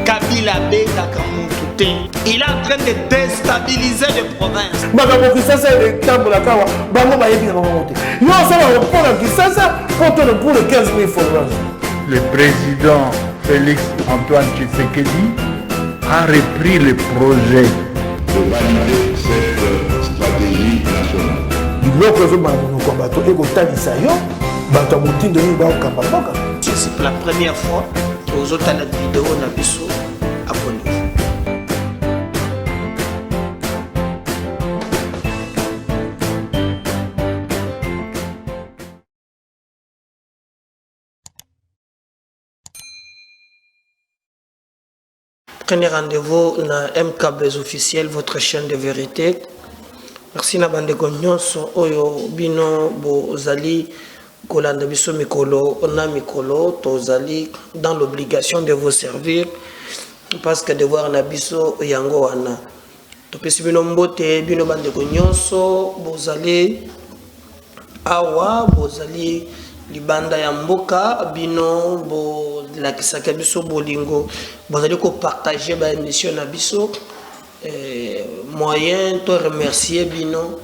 Kabila Benga Kamoutoute. Il est en train de déstabiliser les provinces. Makambo Kisasa est tambo la kawa. Bango ba yebi na monte. Yo ça va pour la Kisasa pour le 15 000 followers. Le président Félix Antoine Tshisekedi a repris le projet de valider cette stratégie nationale. C'est la première fois que vous avez la vidéo na biso abonnez-vous. Prenez rendez-vous na MKBz officiel, votre chaîne de vérité. Merci na bande nyonso oyo bino bozali kolanda biso mikolo na mikolo tozali dans l'obligation de vous servir parce que devoir na biso yango wana topesi bino mbote bino bande nyonso bozali awa bozali libanda ya mboka bino bo la kisaka biso bolingo bozali ko partager ba émission na biso moyen to remercier bino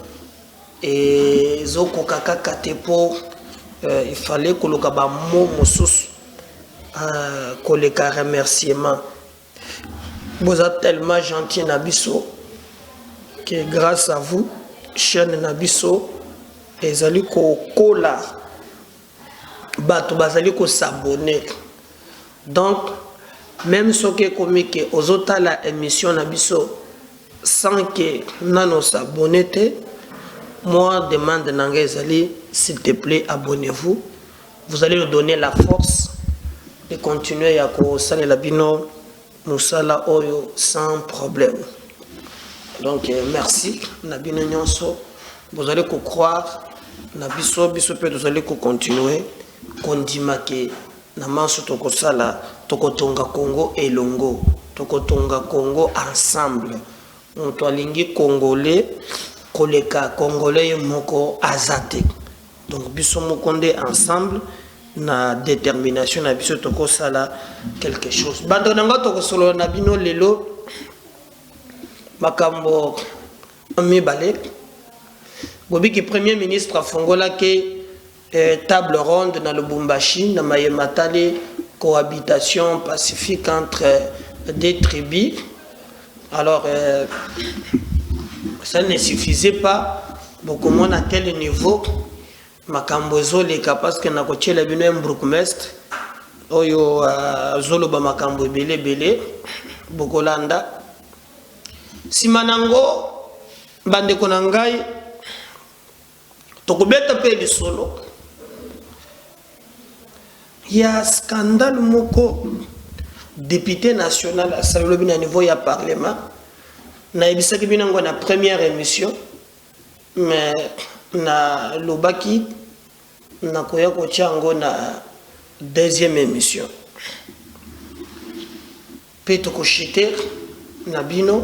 et zoko kaka katepo il fallait que le kaba mot mosus koleka remerciement vous êtes tellement gentil na biso que grâce à vous chaîne na biso ezali ko kola bato bazali ko s'abonner donc même ce qui est comique aux autres la émission na biso sans que nano s'abonner moi demande nanga ezali s'il te plaît abonnez-vous vous allez nous donner la force de continuer à kosalela la bino musala oyo sans problème donc merci na bino nyonso vous allez ko croire na biso pe vous allez ko continuer kondima ke na manso tokosala tokotonga Congo elongo tokotonga Congo ensemble on alingi congolais koleka congolais moko azate donc biso mokonde ensemble na détermination na biso tokosala quelque chose bando nanga tokosolo na bino lelo makambo mibale bobiki premier ministre afongola ke table ronde na Lubumbashi na Mayematale cohabitation pacifique entre des tribus. Alors ça ne suffisait pas beaucoup moins à quel niveau makambozo les parce que na kochela bino mbrukmestre oyo zoloba makambo belé bokolanda simanango bande konangai tokobeta pe lisolo il y a scandale moko député national à Salobin à niveau ya parlement na ebisaki binango na première émission mais na lobaki na koya ko chango na deuxième émission peto ko chiter na bino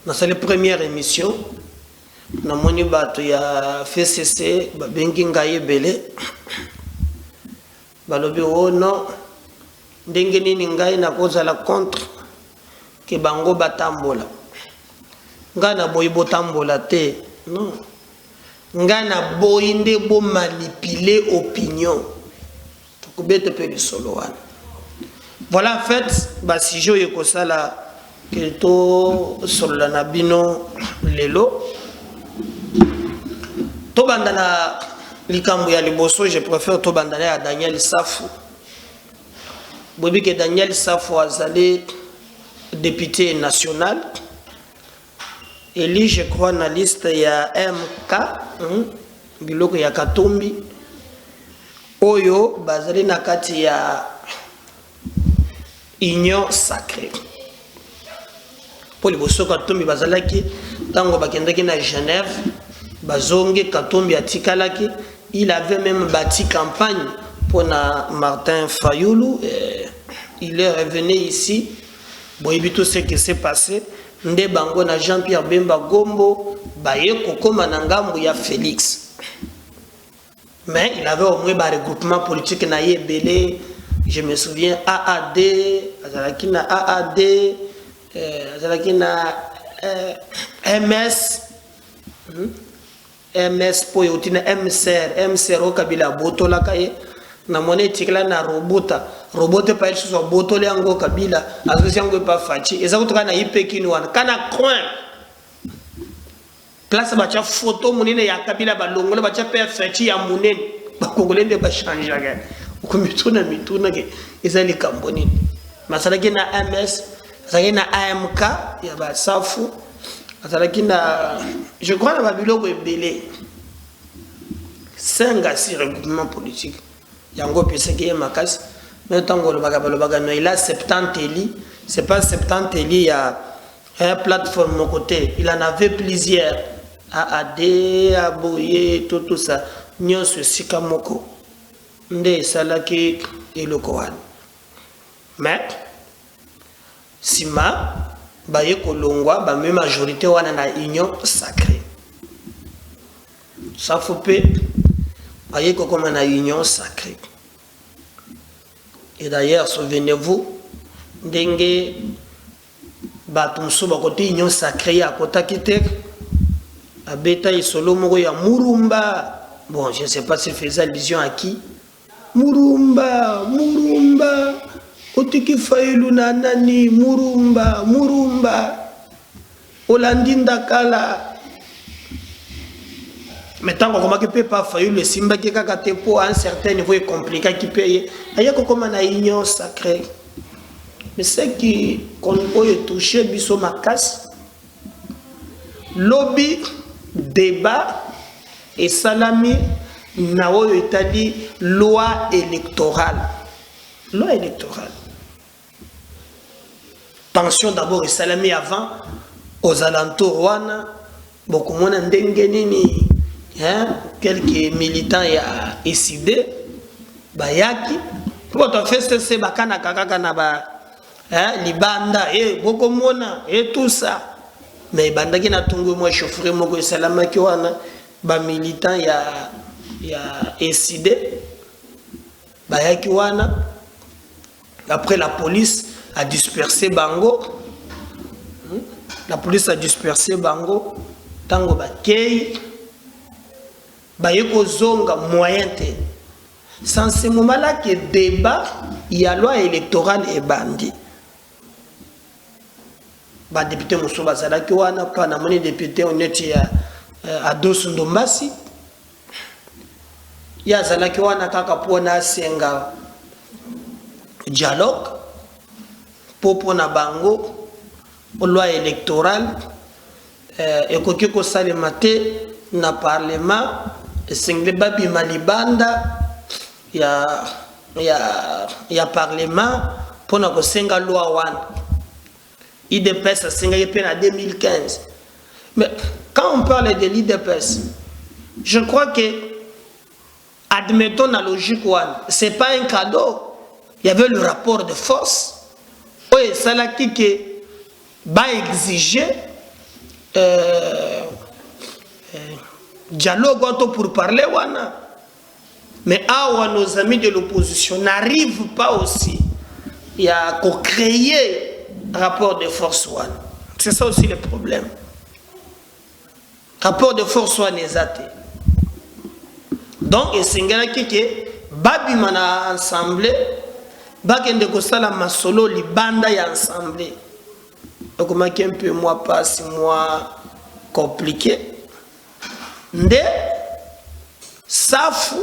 na sa première émission na moni bato ya FCC ba bengi ngaye belé balobi o non ndenge nini ngai na kozala contre ke bango batambola ngai na boyi botambola te non ngai na boyi nde bo manipuler opinion tokobete pe lisolo wana voilà en fait ba sijo yekosala ke to solola na bino lelo to bandana likambo ya liboso je préfère to bandana ya Daniel Safu bobi que Daniel Safu azali député national élu je crois na liste ya MK biloko ya Katumbi oyo bazali na kati ya union sacrée pour liboso Katumbi bazalaki tango bakendaki na Genève bazonge Katumbi atikalaki il avait même bâti campagne pour Martin Fayoulou il est revenu ici boyebi tout ce qui s'est passé nde bango na Jean-Pierre Bemba Gombo baye kokoma na ngambu ya Félix mais il avait au moins un regroupement politique na yebele je me souviens AAD, azalaki na AAD, azalaki na MS, MS po yoti na MCR o kabila boto la kaye na mone tikla na robota pa isu so boto le yango kabila azosi yango pa fachi eza kutoka na ipekini wana kana coin place bacha photo munene ya kabila balongola bacha pe fachi ya munene bakongole nde ba changer ga mituna ke ezali kamboni masalaki na MS azalaki na AMK ya basafu azalaki na je crois na babiloko ebele 5 à 6 regroupements politiques yango pesaki ye makasi mais tango lobaka no il a 70 élus c'est pas 70 élus il y a un plateforme mon côté il en avait plusieurs AAD Aboye tout ça nyonso sika moko nde salaki eloko wana mais sima baye kolongwa ba même majorité wana na union sacrée ça faut pe baye kokoma na union sacrée et d'ailleurs souvenez-vous ndenge batumso ba côté union sacrée ya kotaki te abeta isolo moko ya Murumba. Bon, je ne sais pas s'il faisait allusion à qui. Murumba, otiki failu na nani, Murumba, Olandinda kala. Mais tant qu'on ne peut pas faire le simba qui a pour un certain niveau compliqué qui paye, il y a comme une union sacrée. Mais ce qui qu'on peut toucher, biso makas, lobby, débat et salami, nao etali loi électorale. Loi électorale. Pension d'abord et salami avant, aux alentours wana, beaucoup moins ndengenini. Quelques militants ya décidé bayaki pour te faire ce bakana kaka na ba libanda beaucoup mona et tout ça mais bandaki na tungu moi chauffeur moko salama ki wana ba militant ya décidé bayaki wana après la police a dispersé bango tango bakei bayeko zonga moyen te sans ce moment là que débat il y a loi électorale et bandi ba député muso bazala ki wana pa na moni député honnête ya Ados Ndombasi ya zala ki wana kaka pona senga dialogue popo na bango loi électorale ekoki ko salema te na parlement single babi malibanda ya parlement pour na ko senga loi wana IDPS senga yepe na 2015 mais quand on parle de l'IDPS je crois que admettons la logique one c'est pas un cadeau il y avait le rapport de force oui ça là qui va exiger dialogue pour parler wana mais nos amis de l'opposition n'arrivent pas aussi il y a qu'à créer rapport de force one c'est ça aussi le problème rapport de force one exact donc et singala kike babi mana ensemble bakende ko sala masolo libanda ya ensemble donc un peu moi passe moi compliqué nde safu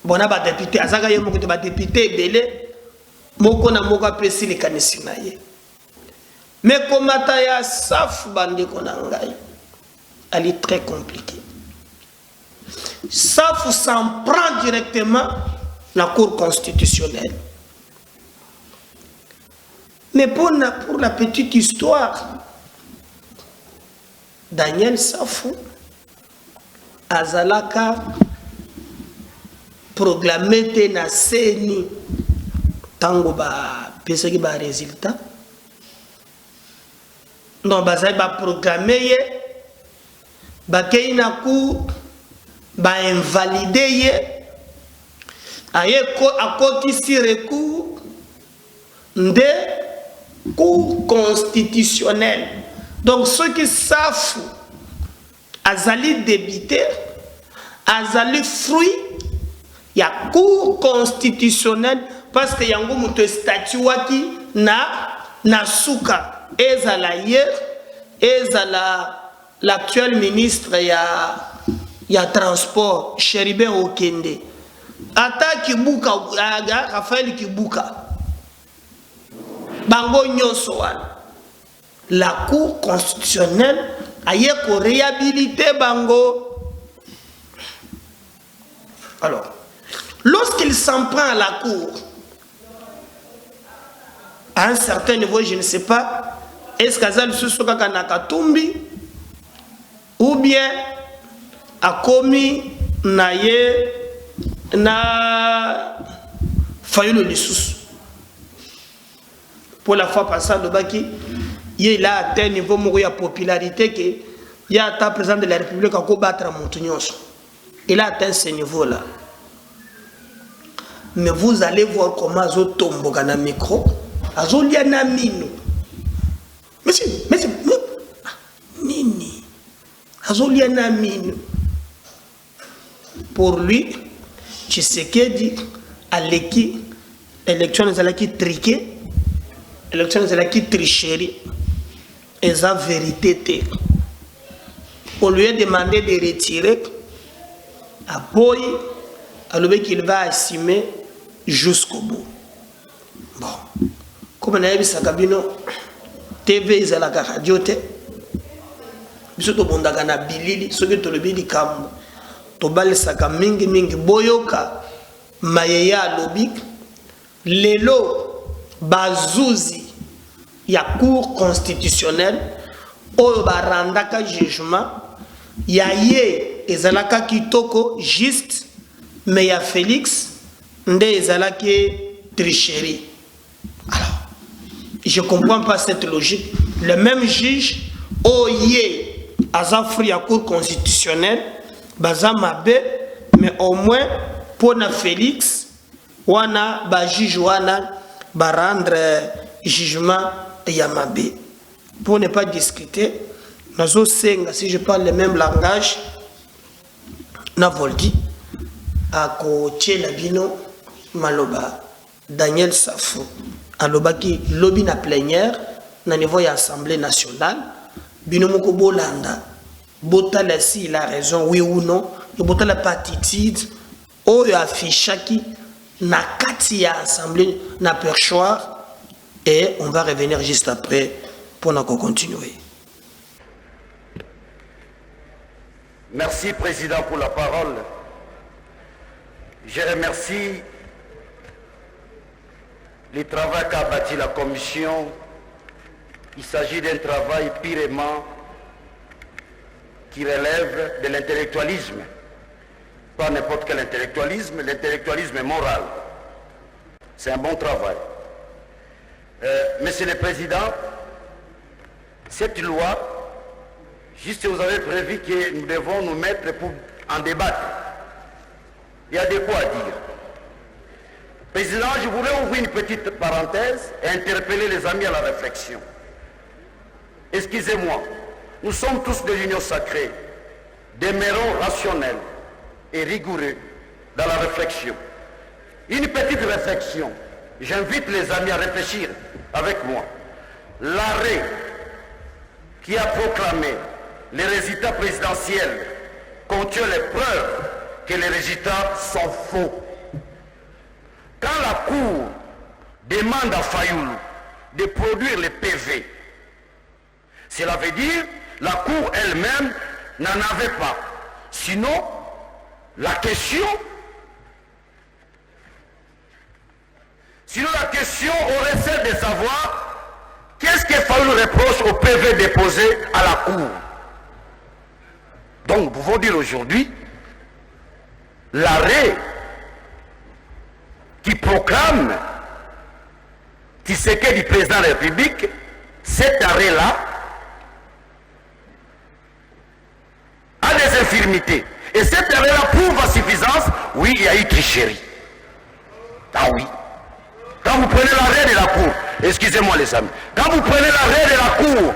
bona ba député azaka ye moko te ba député belé moko na moko apesi le kanisi na ye mais komata ya safu bande kona ngai elle est très compliquée safu s'en prend directement la cour constitutionnelle mais pour la petite histoire Daniel Safu azalaka proclamé te na seni tango ba pesaki ba résultat non bazali ba proclamé ye ba keina ku ba invalider ye aye ko akoti si recours de cour constitutionnelle. Donc ceux qui savent azali débiteur, azali fruit, il y a cour constitutionnelle parce que yango muto statut waki na souka ezala hier ezala l'actuel ministre ya transport Chéribin Okende ata Kibuka Raphaël Kibuka bango nyonso wana la cour constitutionnelle aye ko réhabiliter bango. Alors lorsqu'il s'en prend à la cour à un certain niveau, je ne sais pas, est-ce qu'Azal Susoka Kanakatumbi ou bien a commis naye na Fayulu Lissous. Pour la fois passée, le Baki, il a atteint un niveau de popularité que il a atteint le président de la République à combattre à Montignos. Il a atteint ce niveau-là. Mais vous allez voir comment Azo tombe dans le micro. Azo liana mino. Monsieur, Nini. Azo liana mino. Pour lui, Tshisekedi a l'équipe, élection des alaki triqué, élection des alaki tricherie, et sa vérité. On lui a demandé de retirer à Boy, à lui qu'il va assumer jusqu'au bout. Bon, comme on a vu ça, TV est la radio, biso to bondaka na bilili soki to lobeli kambo to balesaka mingi boyoka mayeya lobik lelo bazuzi ya cour constitutionnelle oyo barandaka jugement ya ye ezalaka kitoko juste mais ya Félix nde ezalaki tricherie. Alors je ne comprends pas cette logique. Le même juge oye Azafri à cour constitutionnelle, Bazamabe, mais au moins pour na Félix, wana ba juge wana ba rendre jugement Yamabe. Pour ne pas discuter, nazo senga si je parle le même langage, na voldi à côté la bino maloba Daniel Safou alobaki lobby na plénière na niveau ya Assemblée nationale. Binomoko bolanda botala si il a raison oui ou non le botala patitude o affichaki na kati ya assemblée na perchoir et on va revenir juste après pour continuer. Merci Président pour la parole. Je remercie le travail qu'a bâti la Commission. Il s'agit d'un travail purement qui relève de l'intellectualisme. Pas n'importe quel intellectualisme, l'intellectualisme moral. C'est un bon travail. Monsieur le Président, cette loi, juste vous avez prévu que nous devons nous mettre pour en débattre. Il y a de quoi dire. Président, je voulais ouvrir une petite parenthèse et interpeller les amis à la réflexion. Excusez-moi, nous sommes tous de l'union sacrée. Demeurons rationnels et rigoureux dans la réflexion. Une petite réflexion. J'invite les amis à réfléchir avec moi. L'arrêt qui a proclamé les résultats présidentiels contient les preuves que les résultats sont faux. Quand la Cour demande à Fayoulou de produire les PV, cela veut dire que la Cour elle-même n'en avait pas. Sinon, la question aurait celle de savoir qu'est-ce que Fayoulou reproche au PV déposé à la Cour. Donc, nous pouvons dire aujourd'hui, l'arrêt qui proclame Tshisekedi du président de la République, cet arrêt-là a des infirmités. Et cet arrêt-là prouve à suffisance, oui, il y a eu tricherie. Ah oui. Quand Quand vous prenez l'arrêt de la cour, excusez-moi les amis, quand vous prenez l'arrêt de la cour,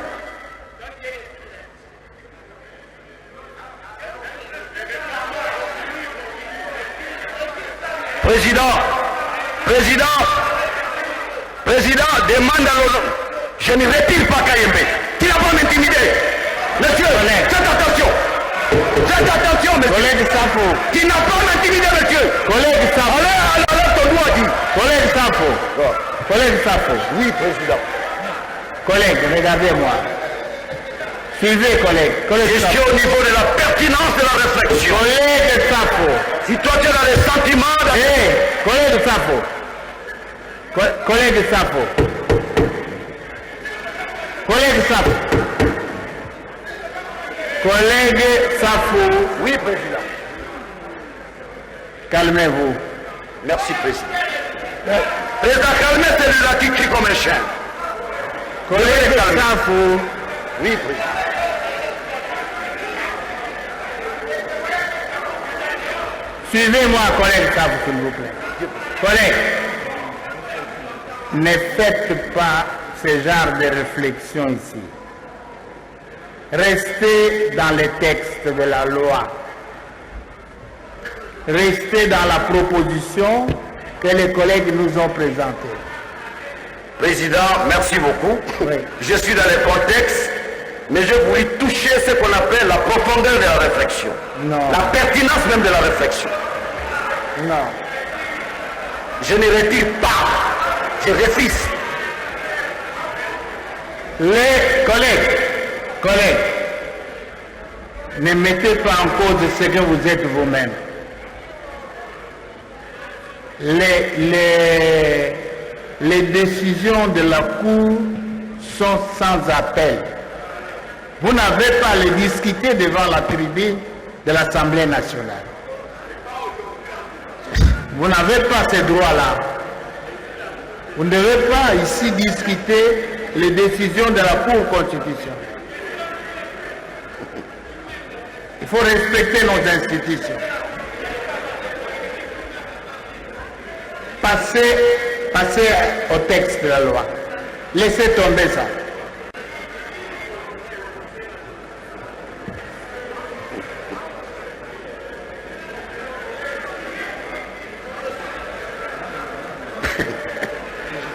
Président, demande à l'ONU. Je ne retire pas Kayembe. Tu n'as pas m'intimider. Monsieur, faites attention, monsieur. Collègue Safo. Tu n'as pas m'intimider, monsieur. Collègue Safo. Alors, ton doigt dit. Collègue Safo. Collègue Safo. Oui, président. Collègue, regardez-moi. Suivez, collègue. Je suis au niveau de la pertinence de la réflexion. Collègue Safo. Si toi tu as les sentiments... Collègue Safo. Collègue Safo. Collègue Safo. Collègue Safo. Oui, président. Calmez-vous. Merci, président. Président, calmez celui-là qui crie comme un chien. Collègue Safo. Oui, président. Suivez-moi, collègue Safo, s'il vous plaît. Collègue, ne faites pas ce genre de réflexion ici. Restez dans les textes de la loi. Restez dans la proposition que les collègues nous ont présentée. Président, merci beaucoup. Oui. Je suis dans les contextes, mais je voulais toucher ce qu'on appelle la profondeur de la réflexion. Non. La pertinence même de la réflexion. Non. Je ne retire pas, je refuse. Les collègues, ne mettez pas en cause ce que vous êtes vous-même. Les décisions de la Cour sont sans appel. Vous n'avez pas à les discuter devant la tribune de l'Assemblée nationale. Vous n'avez pas ces droits-là. Vous ne devez pas ici discuter les décisions de la Cour constitutionnelle. Il faut respecter nos institutions. Passez au texte de la loi. Laissez tomber ça.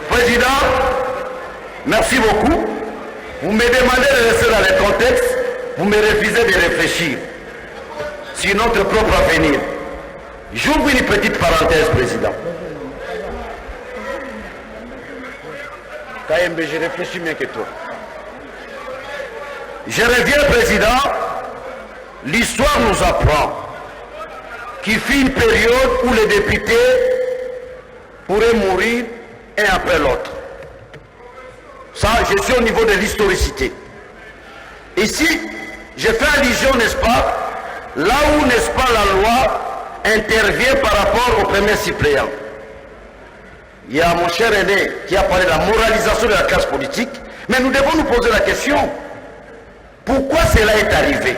Président, merci beaucoup. Vous me demandez de rester dans les contextes, vous me refusez de réfléchir sur notre propre avenir. J'ouvre une petite parenthèse, Président. KMB, je réfléchis mieux que toi. Je reviens, Président. L'histoire nous apprend qu'il fut une période où les députés pourraient mourir un après l'autre. Ça, je suis au niveau de l'historicité. Ici, je fais allusion, n'est-ce pas, là où, n'est-ce pas, la loi intervient par rapport au premier suppléant. Il y a mon cher aîné qui a parlé de la moralisation de la classe politique, mais nous devons nous poser la question, pourquoi cela est arrivé?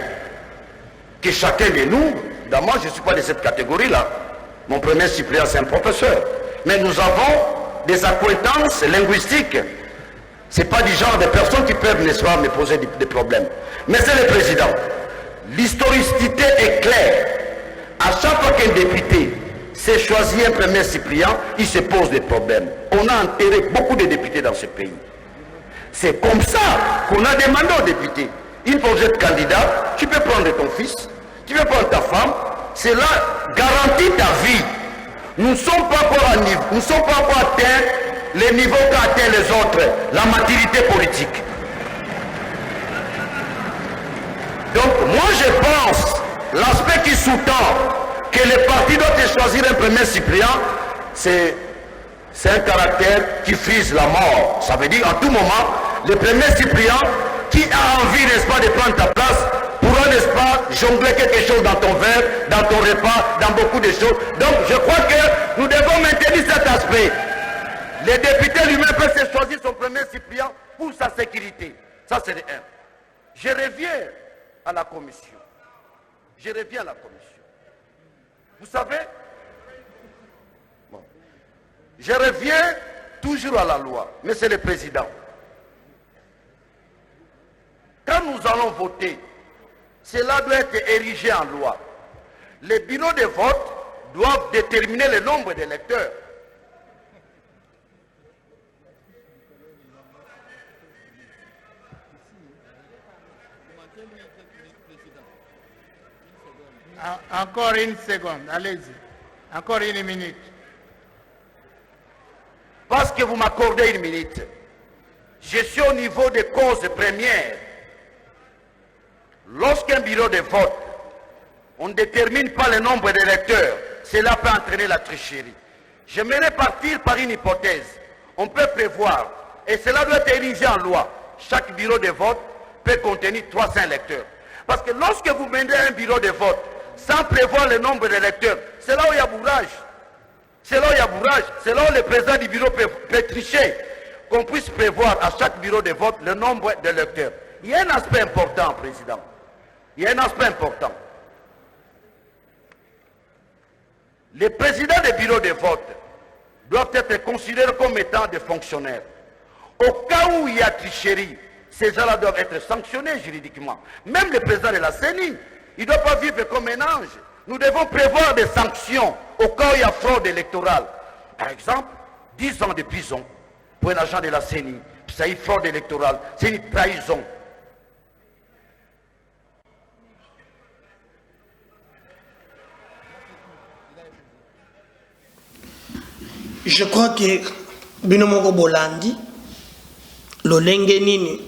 Que chacun de nous, d'abord je ne suis pas de cette catégorie-là, mon premier suppléant c'est un professeur, mais nous avons des accointances linguistiques. Ce n'est pas du genre de personnes qui peuvent, n'est-ce pas, me poser des problèmes. Mais c'est le président. L'historicité est claire. À chaque fois qu'un député s'est choisi un premier suppléant, il se pose des problèmes. On a enterré beaucoup de députés dans ce pays. C'est comme ça qu'on a demandé aux députés. Une fois que vous êtes candidat, tu peux prendre ton fils, tu peux prendre ta femme, cela garantit ta vie. Nous ne sommes pas encore à niveau, nous ne sommes pas encore atteints les niveaux qu'a atteint les autres, la maturité politique. Donc moi je pense, l'aspect qui sous-tend que les partis doivent choisir un premier suppléant, c'est un caractère qui frise la mort. Ça veut dire en tout moment, le premier suppléant qui a envie, n'est-ce pas, de prendre ta place, pourra, n'est-ce pas, jongler quelque chose dans ton verre, dans ton repas, dans beaucoup de choses. Donc je crois que nous devons maintenir cet aspect. Les députés lui-même peuvent se choisir son premier suppléant pour sa sécurité. Ça c'est le 1. Je reviens à la commission. Je reviens à la commission. Vous savez, bon, je reviens toujours à la loi. Monsieur le Président, quand nous allons voter, cela doit être érigé en loi. Les bureaux de vote doivent déterminer le nombre d'électeurs. Encore une seconde, allez-y. Encore une minute. Parce que vous m'accordez une minute, je suis au niveau des causes premières. Lorsqu'un bureau de vote, on ne détermine pas le nombre d'électeurs, cela peut entraîner la tricherie. J'aimerais partir par une hypothèse. On peut prévoir, et cela doit être érigé en loi, chaque bureau de vote peut contenir 300 électeurs. Parce que lorsque vous menez un bureau de vote sans prévoir le nombre d'électeurs, c'est là où il y a bourrage. C'est là où il y a bourrage. C'est là où le président du bureau peut tricher. Qu'on puisse prévoir à chaque bureau de vote le nombre d'électeurs. Il y a un aspect important, Président. Il y a un aspect important. Les présidents des bureaux de vote doivent être considérés comme étant des fonctionnaires. Au cas où il y a tricherie, ces gens-là doivent être sanctionnés juridiquement. Même le président de la CENI, il ne doit pas vivre comme un ange. Nous devons prévoir des sanctions au cas où il y a fraude électorale. Par exemple, 10 ans de prison pour un agent de la CENI. C'est une fraude électorale, c'est une trahison. Je crois que Binomoko Bolandi, Lolenge Nini,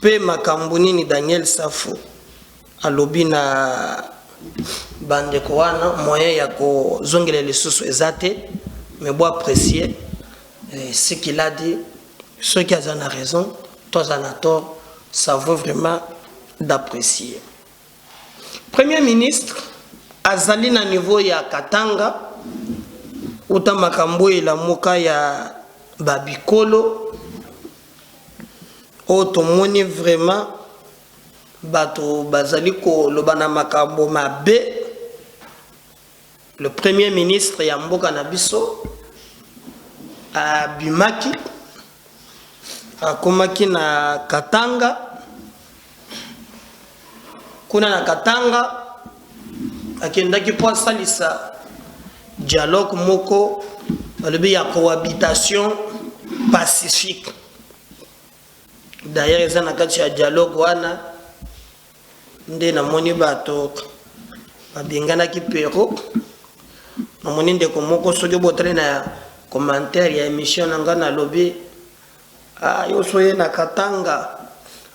Pe Makambunini Daniel Safo, alobi na bandeko wana moyen ya ko zongela lisusu ezate, mais bon apprécier ce qu'il a dit. Ceux qui ont raison, tous en tort, ça vaut vraiment d'apprécier. Premier ministre, azali na niveau ya Katanga, uta makambo ila muka ya babikolo, otomoni vraiment bato bazali ko lobana makambo mabe. Le premier ministre ya mboka na biso abimaki akomaki na Katanga. Kuna na Katanga akendaki po asalisa dialogue moko balobi ya cohabitation pacifique. D'ailleurs eza na kati ya dialogue wana nde namoni bato babenganaki pero. Namoni ndeko moko soki botre na commentaire ya émission na nga na lobi yo soye na Katanga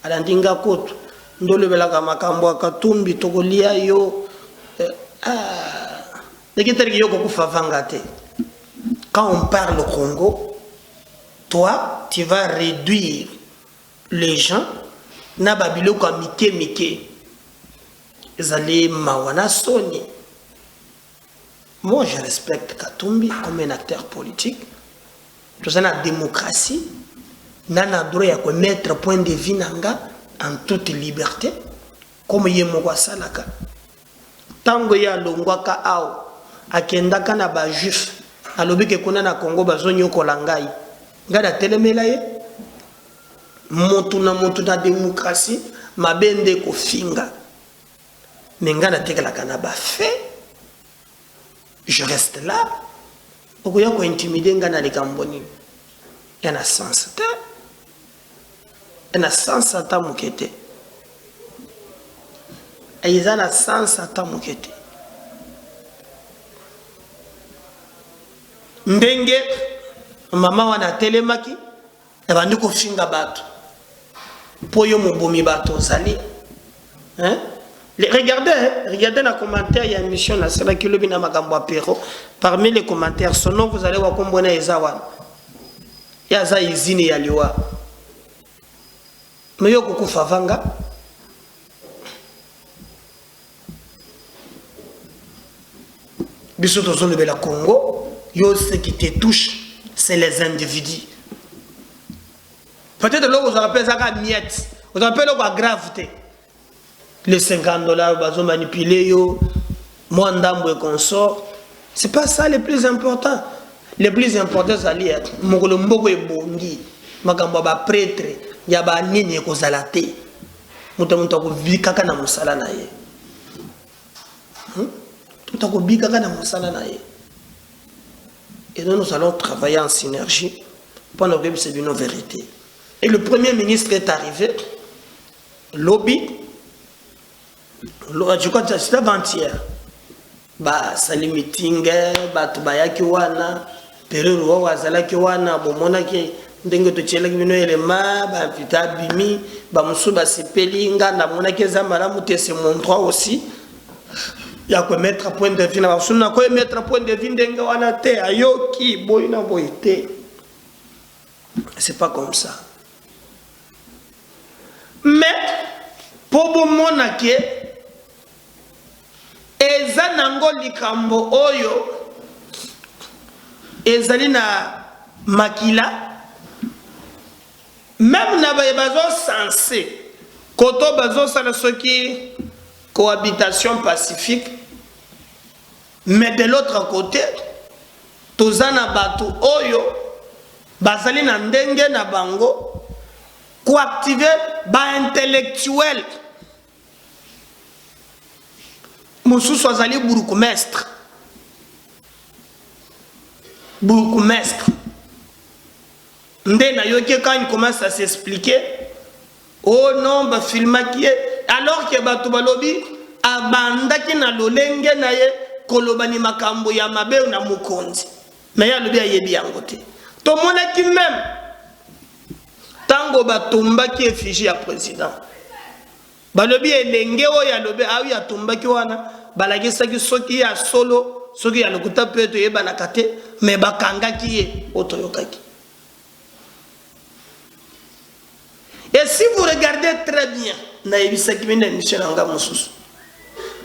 alandinga koto ndolobelaka makambo akatumbi tokolia yo nekiteriki yoko kufavanga te. Quand on parle au Congo, toi tu vas réduire les gens na babiloko ya mike ezali mawana soni. Moi je respecte Katumbi comme un acteur politique. Tout ça la démocratie nana droit ya ko mettre point de vue nanga en toute liberté comme yemoko salaka. Tango ya longwaka ao akendaka na ba juif alobi ke kuna na Congo bazonyokola ngai ngada telemela ye motu na démocratie mabende ko finga mengana tekelaka na ba fait. Je reste là pour ko intimider ngana likamboni yana sens ta yana sens ata mukete aizana sens ata mukete ndenge mama wana telemaki ebandi ko finga bato po yo mobomi bato zali hein. Regardez la commentaire, il y a une émission là, c'est là que le bina magambo apéro. Parmi les commentaires, son nom vous allez voir comme bon ezawan. Yaza izini yaliwa. Mais yo koko favanga. Biso tozo le bela Congo, yo ce qui te touche, c'est les individus. Peut-être là vous rappelez ça comme miette, vous rappelez la gravité. Les $50, bazo manipuler yo, moi ndambo et consort. C'est pas ça le plus important. le plus important zali mokolo mboko ebongi makambo ba prêtre ya ba nini ekozala te mutu akobikaka na mosala na ye mutu akobikaka na mosala na ye. Et nous allons travailler en synergie pendant que c'est une vérité. Et le Premier ministre est arrivé lobby, je crois que c'était avant-hier. Bah, sali meeting, bah, tubayaki wana, période où wazalaki wana, bon, monaki, ndenge to tchelaki bino elema, bah, pita bimi, bah, musu ba sepeli, nga, na monaki zamara mute se montroi aussi. Il y a quoi mettre à point de vue, il y a quoi mettre à point de vue, ndenge wana te, ayoki, boy na boy te. C'est pas comme ça. Mais, pour bon monaki, eza nango likambo oyo ezali na makila même na bazo sensé koto bazo sala soki cohabitation pacifique, mais de l'autre côté tozana batu oyo bazali na ndenge na bango coactiver ba intellectuel Moussous Azali bourgmestre. Bourgmestre. Ndena yoke quand il commence à s'expliquer, oh non, ba filmaki alors que batu balobi abandaki na lolenge na ye kolobani makambo ya mabe na mukonzi. Mais ya lobi ayebi yango te. To monaki même tango batumbaki effigie ya président. Balobi elenge oyo alobi awi atumbaki wana balakisaki soki ya solo soki ya lokuta pe to yebanaka te me bakangaki ye otoyokaki. Et si vous regardez très bien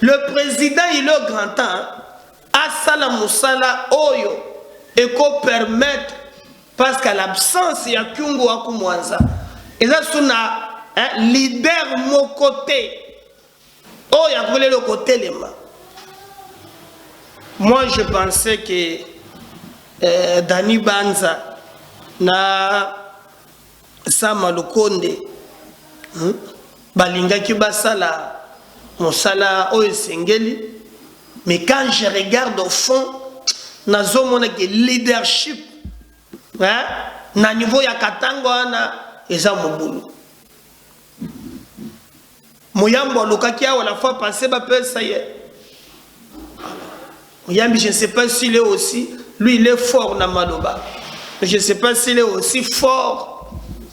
le président il est grand temps à sala musala oyo et qu'on permettre parce qu'à l'absence ya kyungu akumwanza eza suna leader mon côté. Oh, il y a le côté les mains. Moi, je pensais que Dani Banza na Sama Lukonde balinga ki basala mosala o sengeli, mais quand je regarde au fond nazo mona que leadership na niveau ya Katanga wana eza mobulu. Mouyambo Lokaki a la fois passé, ça y est. Mouyambi, je ne sais pas s'il est aussi, lui il est fort dans Maloba. Je ne sais pas s'il est aussi fort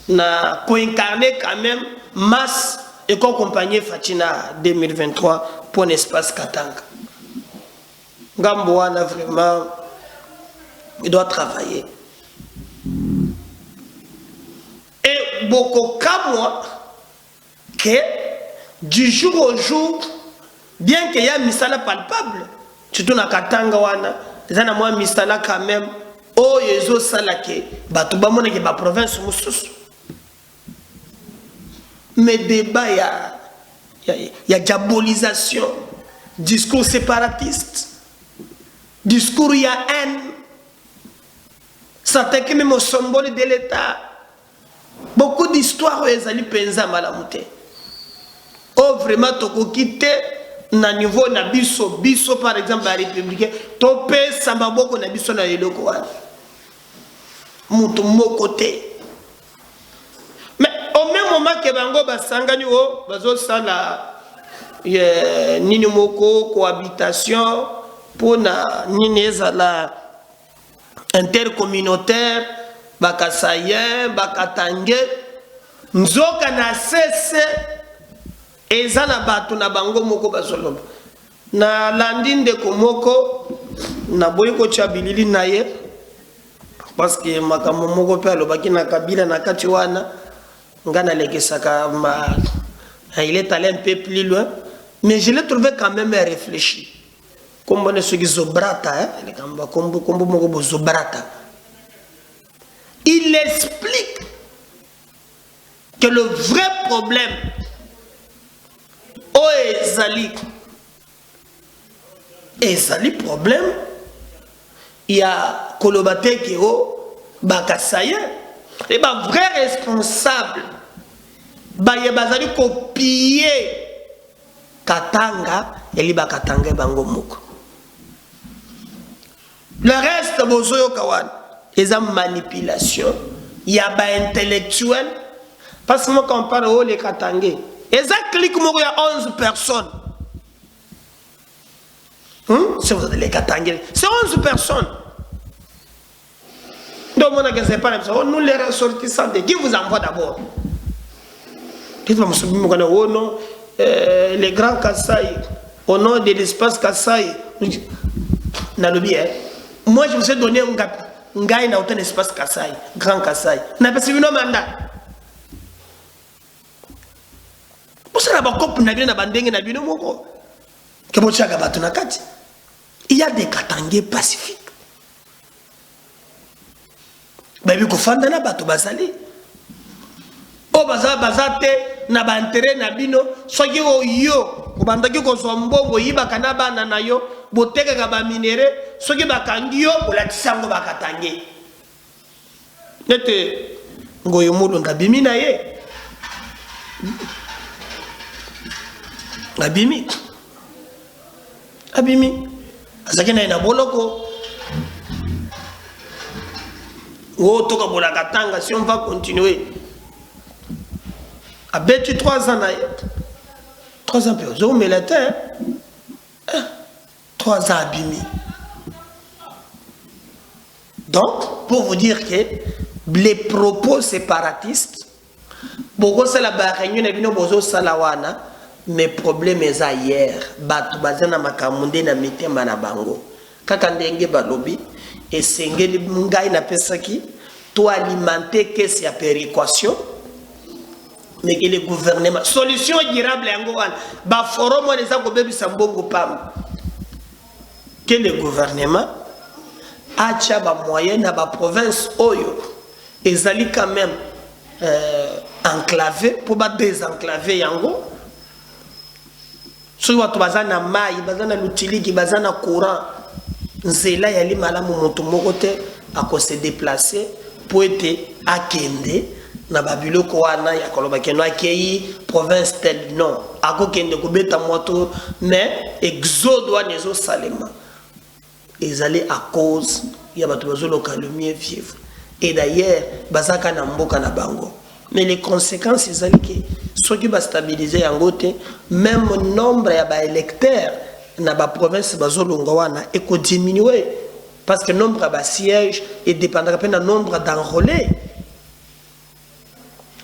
na co-incarné quand même masse et co-compagnie Fatina 2023 pour l'espace Katanga. Gamboana vraiment, il doit travailler. Et beaucoup comme moi, que du jour au jour, bien qu'il y ait un misala palpable, surtout dans Katanga wana, il y a un misala quand même, oh yezo salake, batuba mona ke ba province mususu. Mais débat il y a diabolisation, discours séparatiste, discours il y a haine, ça t'est même au symbole de l'État. Beaucoup d'histoires où ils allaient penser à malamouté. Oh vraiment toko quitte na niveau na biso par exemple la républicain topé sambaboko na biso na eloko wana mutu mokote. Mais au même moment que bango basangani o bazo sala nini moko cohabitation pour na nini ezala intercommunautaire bakasayen bakatange nzoka na sese ezana batu na bango moko bazoloba na landinde komoko na boyiko chabilili naye parce que makambo moko pe alobaki na kabila na kati wana ngana lekesaka il est allé un peu plus loin mais je l'ai trouvé quand même réfléchi comme on est sur Zobrata les kamba kombo moko Zobrata. Il explique que le vrai problème Ezali problème, il y a kolobate keo bakasaye et ba vrai responsable ba ye bazali copier Katanga eli bakatanga bango moko. Le reste bozoyo kawan eza manipulation ya ba intellectuel parce que moi quand on parle oh les Katangais eza clique moko ya 11 personnes. C'est vous les Katangais, c'est 11 personnes. Donc on a que c'est pas nous les ressortissants de qui vous envoie d'abord. Qu'est-ce que vous me dites oh non les grands Kassai au nom de l'espace Kassai. Moi je vous ai donné un gars n'a autant d'espace Kassai, grand Kassai. N'a pas suivi nos mandats. Pour ça la banque n'a bien abandonné n'a bien moko. Que mon chaka batu na kati. Il y a des Katangais pacifiques. Baby ko fanda na batu bazali. O bazate na ba intérêt na bino soki o yo ko bandaki ko zombongo yiba kana bana na yo boteka ka ba minere soki bakangi yo olatisango bakatange nete ngoyo mulo ngabimi na ye abimi azaki na boloko o toka bola katanga si on va continuer à bêtu 3 ans 3 ans plus mais la terre 3 ans abîmés. Donc pour vous dire que les propos séparatistes beaucoup c'est la réunion et bino bozo salawana mais problème est ailleurs batu bazana makamunde na mitema na bango kaka ndenge balobi et sengeli ngai na pesaki to alimenter que c'est péréquation mais que le gouvernement solution durable yango wana ba forum on eza ko bebisa mbongo pam que le gouvernement acha ba moyen na ba province oyo ezali quand même enclavé pour ba désenclaver yango so watu bazana mai bazana lutiliki bazana courant nzela yali malamu moto moko te ako se déplacer pour être akende na babiloko wana ya koloba keno akei province tel non ako kende kubeta moto mais exode wana ezo salema ezali à cause ya bato bazolo calmer vivre et d'ailleurs bazaka na mboka na bango mais les conséquences ezali que ceux qui va stabiliser yango te même nombre ya ba électeurs na ba province bazolonga wana et ko diminuer parce que nombre ba siège et dépendra pas du nombre d'enrôlés.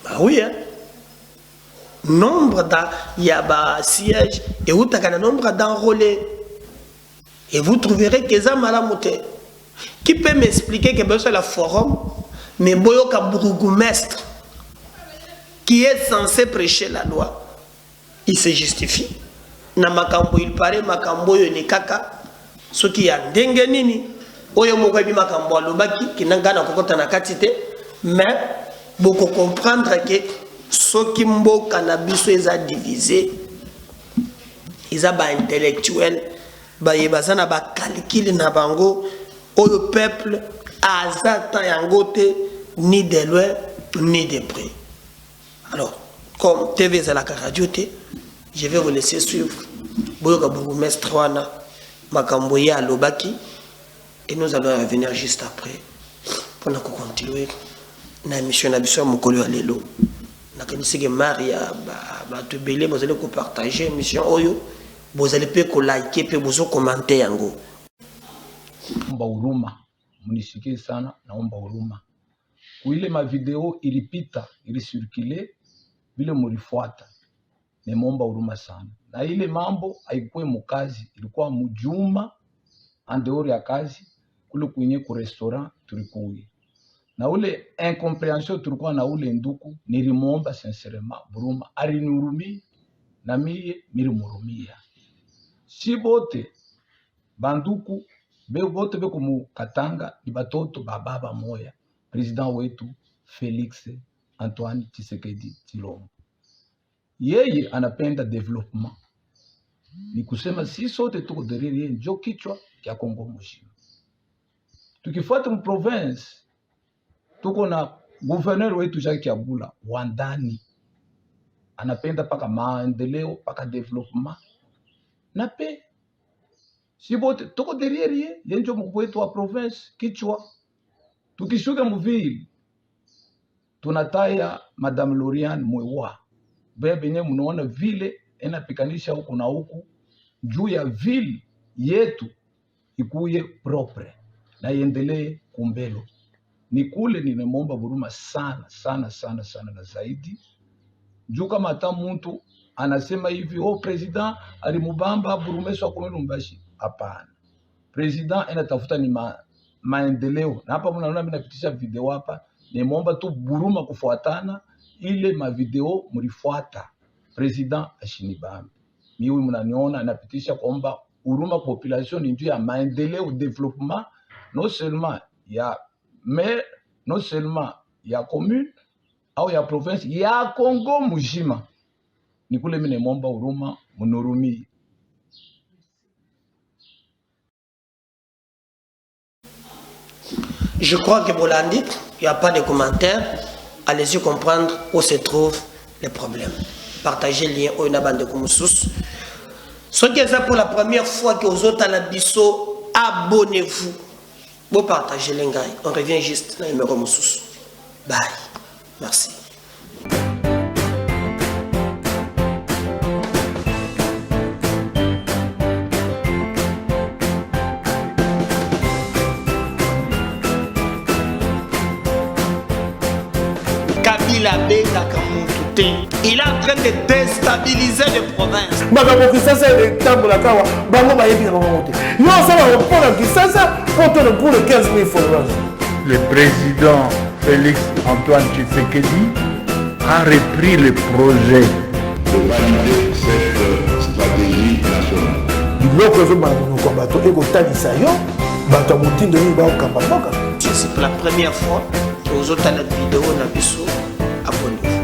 Ah oui, hein? Nombre de sièges et vous avez un nombre d'enrôlés. Et vous trouverez que ça malamoute. Qui peut m'expliquer que c'est le forum, mais boyoka bourgmestre qui est censé prêcher la loi, il se justifie. Na makambo il paraît makambo yo ne kaka ce qui a ndenge nini oyo moko bi makambo alobaki kinanga kokota na katite mais beaucoup comprendre que ce qui mboka na biso eza divisé eza ba intellectuel ba yebazana ba calcul na bango oyo peuple azata yango te ni de loin ni de près. Alors comme TV za la radio te je vais vous laisser suivre boyoka bourgmestre wana makambo ya lobaki et nous allons revenir juste après pour nous continuer na mission na biso mokolo ya lelo na kanisike maria ba to belé bozali ko partager mission oyo bozali pe ko liker pe bozo commenter yango omba huruma munisikie sana naomba huruma kuile ma video ilipita ilisirkule vile mulifuata nimeomba huruma sana na ile mambo haikuwa mukazi ilikuwa mjuma andeori ya kazi kule kwenye ku restaurant tulikuwa na ule incompréhension tulikuwa na ule nduku nilimuomba sincèrement buruma alinihurumia na mie nilimhurumia si bote banduku bote beko mukatanga ni batoto baba moya president wetu Felix Antoine Tshisekedi Tshilombo yeye anapenda development ni kusema si sote tuko derrière njo kichwa kya Kongo mzima Tukifuata province tuko na gouverneur wetu Jacques Kabula wa ndani anapenda paka maendeleo paka development na pe sibote tuko derrière yenjo mkubwa wetu wa province kichwa. Tukishuka mvili tunataya Madame Loriane Mwewa bebe nye mnaona vile inapikanisha huku na huku juu ya vile yetu ikuye propre na iendelee kumbelo. Ni kule ninemomba Buruma sana sana sana sana na zaidi juu kama hata mtu anasema hivi president alimubamba Burumeswa kwa Lubumbashi. Hapana, president anatafuta ni maendeleo na hapa mnaona mimi napitisha video hapa, nimeomba tu Buruma kufuatana ile mavideo mlifuata president ashinibambe. Mimi mnaniona napitisha kwamba Buruma population ni njia ya maendeleo development non seulement ya mais non seulement ya commune au ya province ya Congo mujima. Ni kule mimi nimeomba Buruma mnurumie. Je crois que Bolandi, il n'y a pas de commentaires. Allez-y comprendre où se trouvent les problèmes. Partagez le lien au Nabande Koumoussous. Ce qui est pour la première fois que vous autres à la bisso, abonnez-vous. Vous partagez les gars. On revient juste dans le numéro Moussous. Bye. Merci. Il est en train de déstabiliser les provinces. Le président Félix Antoine Tshisekedi a repris le projet de valider cette stratégie nationale. C'est pour la première fois que vous avez la vidéo, abonnez-vous.